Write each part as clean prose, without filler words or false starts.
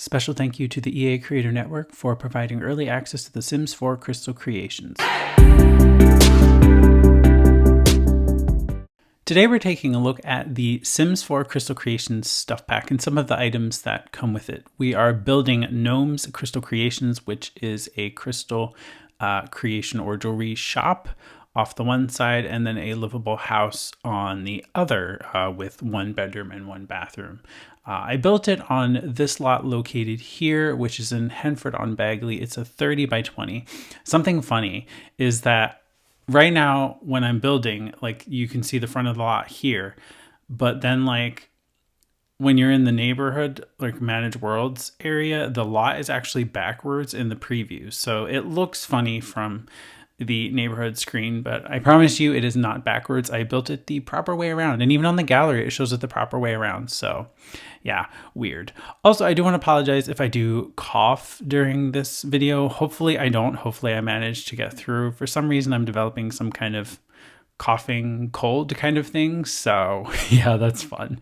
Special thank you to the EA Creator Network for providing early access to The Sims 4 Crystal Creations. Today we're taking a look at the Sims 4 Crystal Creations stuff pack and some of the items that come with it. We are building Gnome's Crystal Creations, which is a crystal creation or jewelry shop off the one side, and then a livable house on the other with one bedroom and one bathroom. I built it on this lot located here, which is in Henford-on-Bagley. It's a 30 by 20. Something funny is that right now when I'm building, like, you can see the front of the lot here, but then like when you're in the neighborhood, like Manage Worlds area, the lot is actually backwards in the preview. So it looks funny from the neighborhood screen, but I promise you it is not backwards. I built it the proper way around, and even on the gallery it shows it the proper way around. So yeah, weird. Also, I do want to apologize if I do cough during this video. Hopefully I don't. Hopefully I manage to get through. For some reason I'm developing some kind of coughing cold kind of thing, so yeah, that's fun.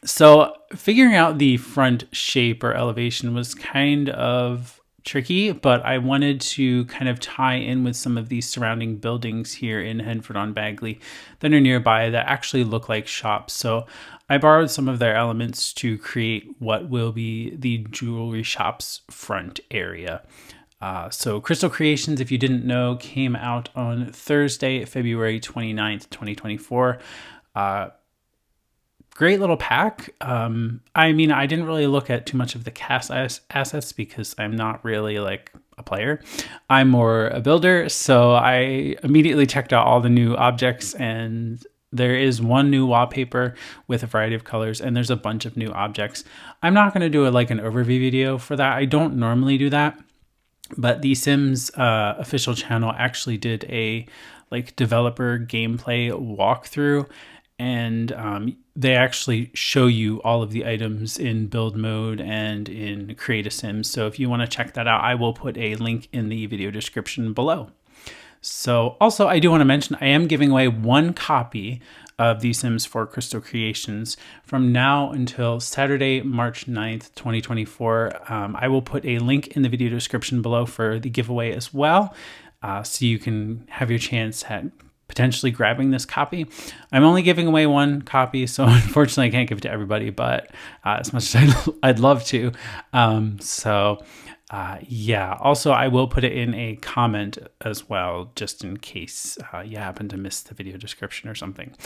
So figuring out the front shape or elevation was kind of tricky, but I wanted to kind of tie in with some of these surrounding buildings here in Henford-on-Bagley that are nearby that actually look like shops. So I borrowed some of their elements to create what will be the jewelry shop's front area. So Crystal Creations, if you didn't know, came out on Thursday, February 29th, 2024. Great little pack. I mean, I didn't really look at too much of the cast assets because I'm not really like a player. I'm more a builder. So I immediately checked out all the new objects, and there is one new wallpaper with a variety of colors, and there's a bunch of new objects. I'm not going to do an overview video for that. I don't normally do that, but the Sims official channel actually did a developer gameplay walkthrough, and they actually show you all of the items in build mode and in create a sim. So if you want to check that out, I will put a link in the video description below. So also, I do want to mention I am giving away one copy of The Sims 4 Crystal Creations from now until Saturday, March 9th, 2024. I will put a link in the video description below for the giveaway as well, so you can have your chance at potentially grabbing this copy. I'm only giving away one copy, so unfortunately I can't give it to everybody, but as much as I'd love to. Yeah, also I will put it in a comment as well, just in case you happen to miss the video description or something.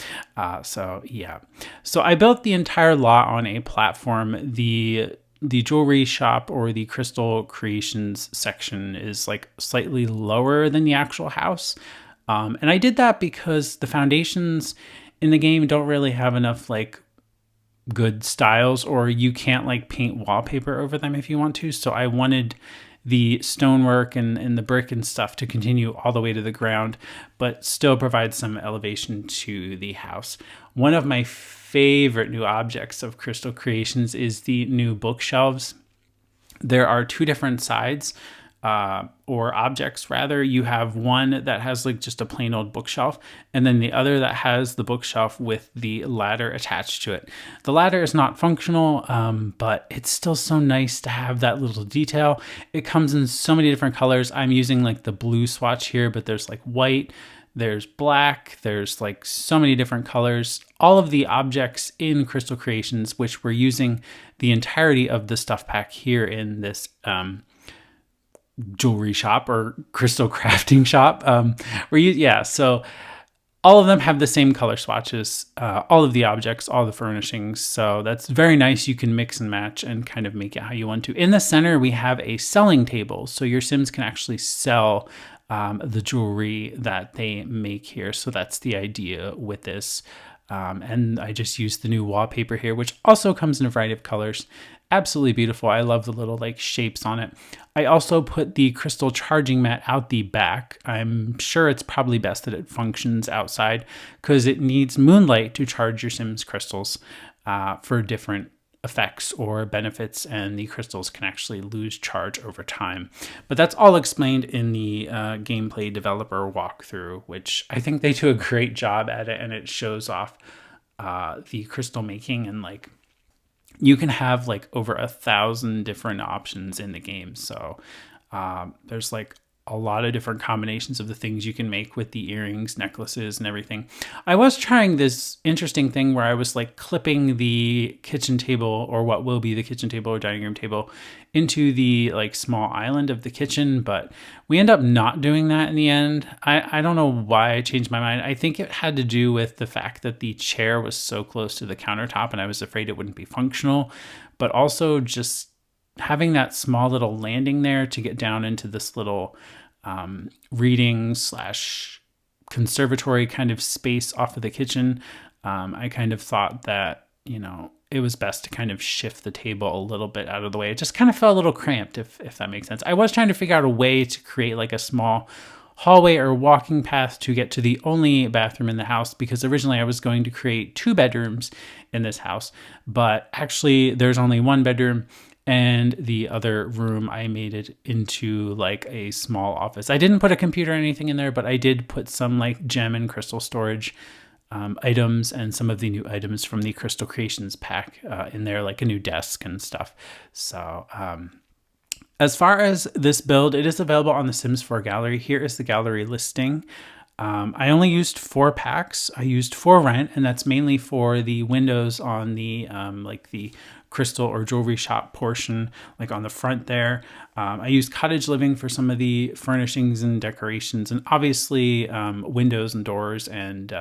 So yeah, so I built the entire lot on a platform. The jewelry shop or the crystal creations section is slightly lower than the actual house. And I did that because the foundations in the game don't really have enough good styles, or you can't paint wallpaper over them if you want to. So I wanted the stonework and the brick and stuff to continue all the way to the ground, but still provide some elevation to the house. One of my favorite new objects of Crystal Creations is the new bookshelves. There are two different sides. Or objects rather. You have one that has just a plain old bookshelf, and then the other that has the bookshelf with the ladder attached to it. The ladder is not functional, but it's still so nice to have that little detail. It comes in so many different colors. I'm using the blue swatch here, but there's white, there's black, there's so many different colors. All of the objects in Crystal Creations, which we're using the entirety of the stuff pack here in this jewelry shop or crystal crafting shop. So all of them have the same color swatches, all of the objects, all the furnishings. So that's very nice. You can mix and match and kind of make it how you want to. In the center, we have a selling table. So your Sims can actually sell the jewelry that they make here. So that's the idea with this. And I just used the new wallpaper here, which also comes in a variety of colors. Absolutely beautiful. I love the little shapes on it. I also put the crystal charging mat out the back. I'm sure it's probably best that it functions outside because it needs moonlight to charge your Sims crystals for different effects or benefits, and the crystals can actually lose charge over time. But that's all explained in the gameplay developer walkthrough, which I think they do a great job at it, and it shows off the crystal making and you can have like over 1,000 different options in the game. So there's like a lot of different combinations of the things you can make with the earrings, necklaces, and everything. I was trying this interesting thing where I was like clipping the kitchen table, or what will be the kitchen table or dining room table, into the like small island of the kitchen, but we end up not doing that in the end. I don't know why I changed my mind. I think it had to do with the fact that the chair was so close to the countertop and I was afraid it wouldn't be functional, but also just having that small little landing there to get down into this little reading slash conservatory kind of space off of the kitchen. I kind of thought that, it was best to kind of shift the table a little bit out of the way. It just kind of felt a little cramped, if that makes sense. I was trying to figure out a way to create like a small hallway or walking path to get to the only bathroom in the house, because originally I was going to create 2 bedrooms in this house, but actually there's only 1 bedroom. And the other room, I made it into like a small office. I didn't put a computer or anything in there, but I did put some like gem and crystal storage items and some of the new items from the Crystal Creations pack in there, like a new desk and stuff. So as far as this build, it is available on the Sims 4 gallery. Here is the gallery listing. I only used 4 packs. I used 4 rent, and that's mainly for the windows on the like the crystal or jewelry shop portion, like on the front there. I used cottage living for some of the furnishings and decorations, and obviously windows and doors and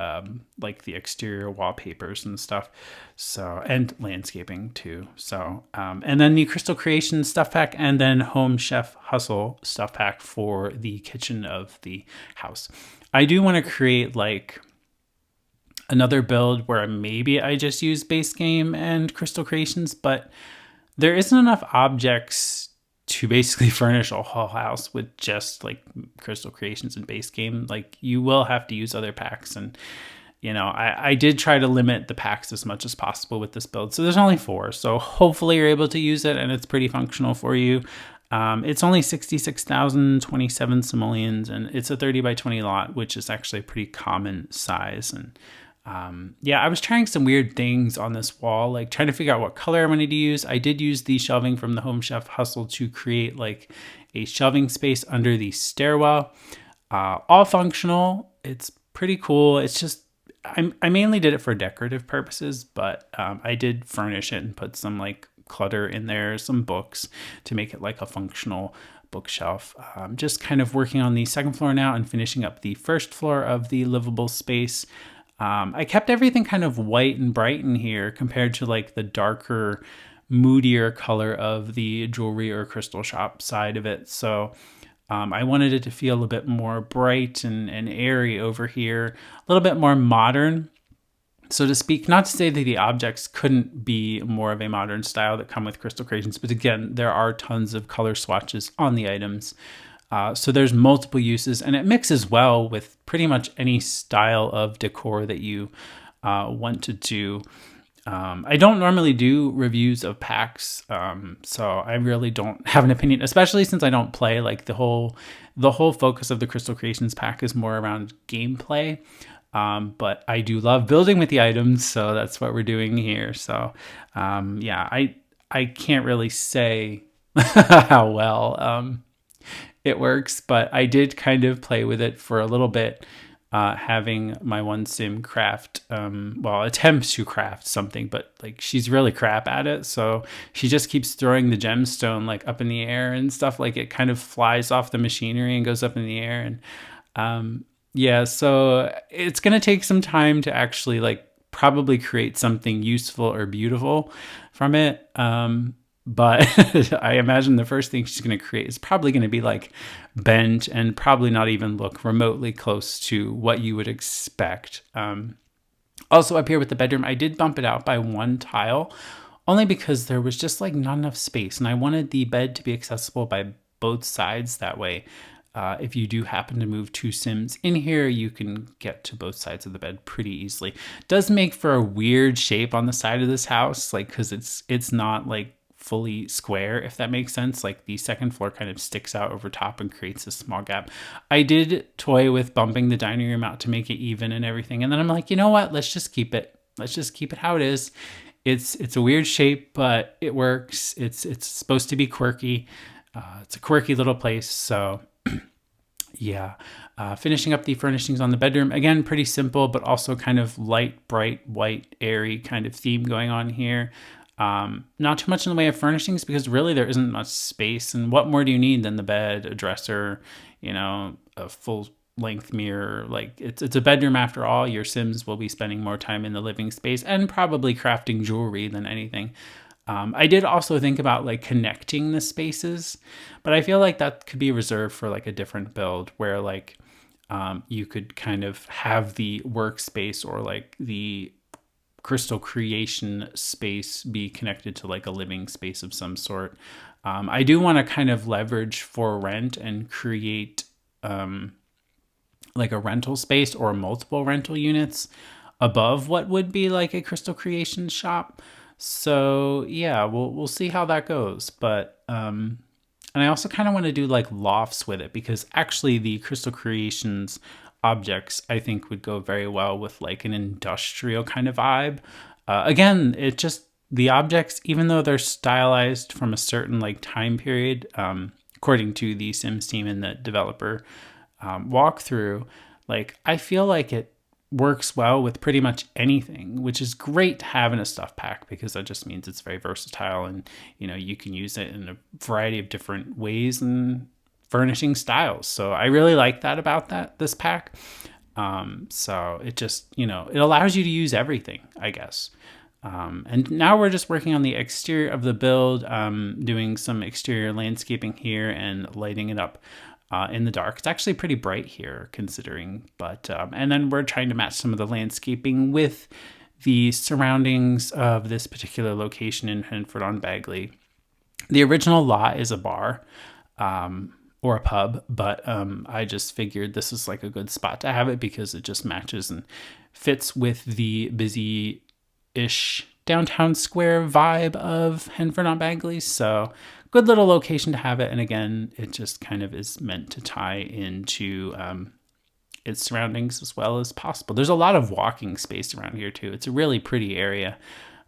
like the exterior wallpapers and stuff. So, and landscaping too. So, and then the Crystal Creations stuff pack, and then Home Chef Hustle stuff pack for the kitchen of the house. I do want to create like another build where maybe I just use base game and Crystal Creations, but there isn't enough objects to basically furnish a whole house with just like Crystal Creations and base game. Like you will have to use other packs, and I did try to limit the packs as much as possible with this build. So there's only 4, so hopefully you're able to use it and it's pretty functional for you. It's only 66,027 simoleons, and it's a 30 by 20 lot, which is actually a pretty common size. And I was trying some weird things on this wall, like trying to figure out what color I wanted to use. I did use the shelving from the Home Chef Hustle to create like a shelving space under the stairwell. All functional. It's pretty cool. It's just, I mainly did it for decorative purposes, but I did furnish it and put some like clutter in there, some books to make it like a functional bookshelf. Just kind of working on the second floor now and finishing up the first floor of the livable space. I kept everything kind of white and bright in here compared to like the darker, moodier color of the jewelry or crystal shop side of it. So I wanted it to feel a bit more bright and airy over here, a little bit more modern, so to speak. Not to say that the objects couldn't be more of a modern style that come with Crystal Creations, but again, there are tons of color swatches on the items. So there's multiple uses, and it mixes well with pretty much any style of decor that you want to do. I don't normally do reviews of packs, so I really don't have an opinion, especially since I don't play. Like the whole focus of the Crystal Creations pack is more around gameplay. But I do love building with the items, so that's what we're doing here. So I can't really say how well it works, but I did kind of play with it for a little bit, having my one sim craft, attempt to craft something, but like she's really crap at it. So she just keeps throwing the gemstone like up in the air and stuff. Like it kind of flies off the machinery and goes up in the air. And so it's going to take some time to actually like probably create something useful or beautiful from it. But I imagine the first thing she's going to create is probably going to be like bent and probably not even look remotely close to what you would expect. Also up here with the bedroom, I did bump it out by 1 tile, only because there was just like not enough space, and I wanted the bed to be accessible by both sides. That way, if you do happen to move 2 Sims in here, you can get to both sides of the bed pretty easily. Does make for a weird shape on the side of this house, like because it's not like fully square, if that makes sense. Like the second floor kind of sticks out over top and creates a small gap. I did toy with bumping the dining room out to make it even and everything, and then I'm like, you know what, let's just keep it how it is. It's a weird shape, but it works. It's supposed to be quirky. It's a quirky little place. So yeah, finishing up the furnishings on the bedroom. Again, pretty simple, but also kind of light, bright, white, airy kind of theme going on here. Not too much in the way of furnishings because really there isn't much space. And what more do you need than the bed, a dresser, a full length mirror? Like it's a bedroom after all. Your Sims will be spending more time in the living space and probably crafting jewelry than anything. I did also think about like connecting the spaces, but I feel like that could be reserved for like a different build where like you could kind of have the workspace or like the crystal creation space be connected to like a living space of some sort. I do want to kind of leverage for rent and create like a rental space or multiple rental units above what would be like a crystal creation shop. So yeah, we'll see how that goes. But and I also kind of want to do like lofts with it because actually the crystal creations objects I think would go very well with like an industrial kind of vibe. Again, it just the objects, even though they're stylized from a certain like time period, according to the Sims team and the developer walkthrough, like I feel like it works well with pretty much anything, which is great to have in a stuff pack because that just means it's very versatile and you can use it in a variety of different ways and furnishing styles. So I really like that about this pack. So it just it allows you to use everything, I guess. And now we're just working on the exterior of the build, doing some exterior landscaping here and lighting it up in the dark. It's actually pretty bright here considering, but and then we're trying to match some of the landscaping with the surroundings of this particular location in Henford-on-Bagley. The original lot is a bar or a pub, but I just figured this is like a good spot to have it because it just matches and fits with the busy-ish downtown square vibe of Henford-on-Bagley. So good little location to have it. And again, it just kind of is meant to tie into its surroundings as well as possible. There's a lot of walking space around here too. It's a really pretty area,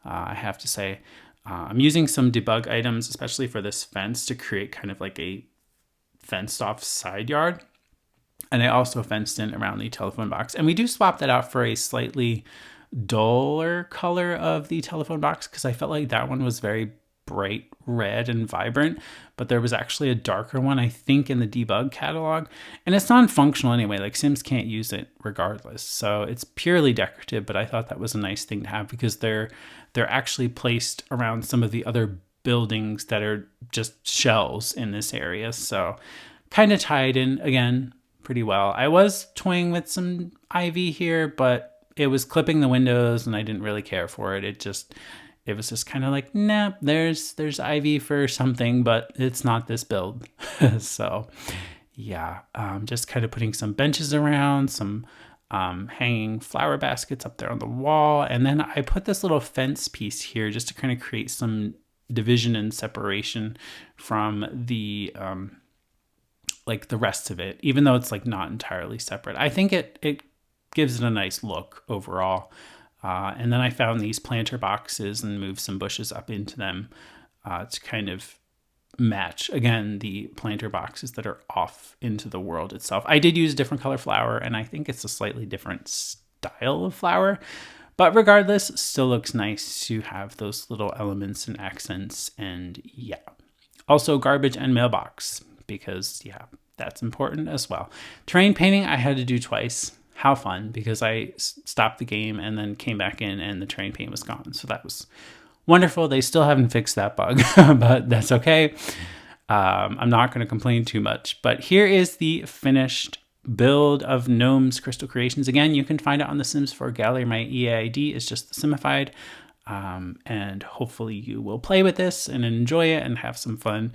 I have to say. I'm using some debug items, especially for this fence, to create kind of like a fenced off side yard. And I also fenced in around the telephone box. And we do swap that out for a slightly duller color of the telephone box because I felt like that one was very bright red and vibrant, but there was actually a darker one, I think, in the debug catalog. And it's non-functional anyway, like Sims can't use it regardless. So it's purely decorative, but I thought that was a nice thing to have because they're actually placed around some of the other buildings that are just shells in this area. So kind of tied in, again, pretty well. I was toying with some ivy here, but it was clipping the windows and I didn't really care for it. It was just kind of like, nah, there's ivy for something, but it's not this build. So yeah, just kind of putting some benches around, some hanging flower baskets up there on the wall. And then I put this little fence piece here just to kind of create some division and separation from the like the rest of it, even though it's like not entirely separate. I think it gives it a nice look overall. And then I found these planter boxes and moved some bushes up into them to kind of match, again, the planter boxes that are off into the world itself. I did use a different color flower, and I think it's a slightly different style of flower. But regardless, still looks nice to have those little elements and accents. And yeah, also garbage and mailbox because, yeah, that's important as well. Terrain painting I had to do twice. How fun, because I stopped the game and then came back in and the terrain paint was gone. So that was wonderful. They still haven't fixed that bug, but that's okay. I'm not going to complain too much. But here is the finished build of Gnome's Crystal Creations. Again, you can find it on the Sims 4 gallery. My EAID is just TheSimified. And hopefully you will play with this and enjoy it and have some fun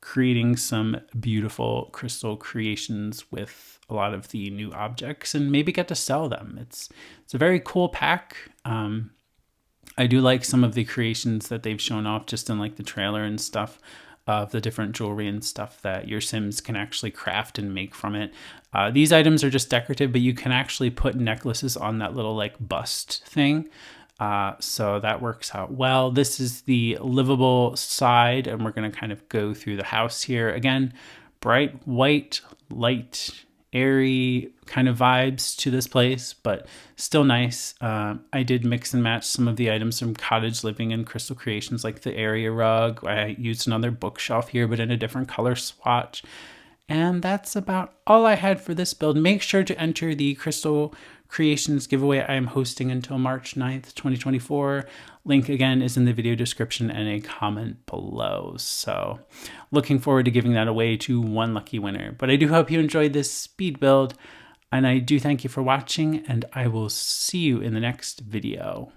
creating some beautiful crystal creations with a lot of the new objects and maybe get to sell them. It's a very cool pack. I do like some of the creations that they've shown off just in like the trailer and stuff of the different jewelry and stuff that your Sims can actually craft and make from it. These items are just decorative, but you can actually put necklaces on that little like bust thing. So that works out well. This is the livable side, and we're going to kind of go through the house here. Again, bright white, light, airy kind of vibes to this place, but still nice. I did mix and match some of the items from Cottage Living and Crystal Creations, like the area rug. I used another bookshelf here, but in a different color swatch. And that's about all I had for this build. Make sure to enter the Crystal Creations giveaway I am hosting until March 9th, 2024. Link again is in the video description and a comment below. So looking forward to giving that away to one lucky winner. But I do hope you enjoyed this speed build, and I do thank you for watching, and I will see you in the next video.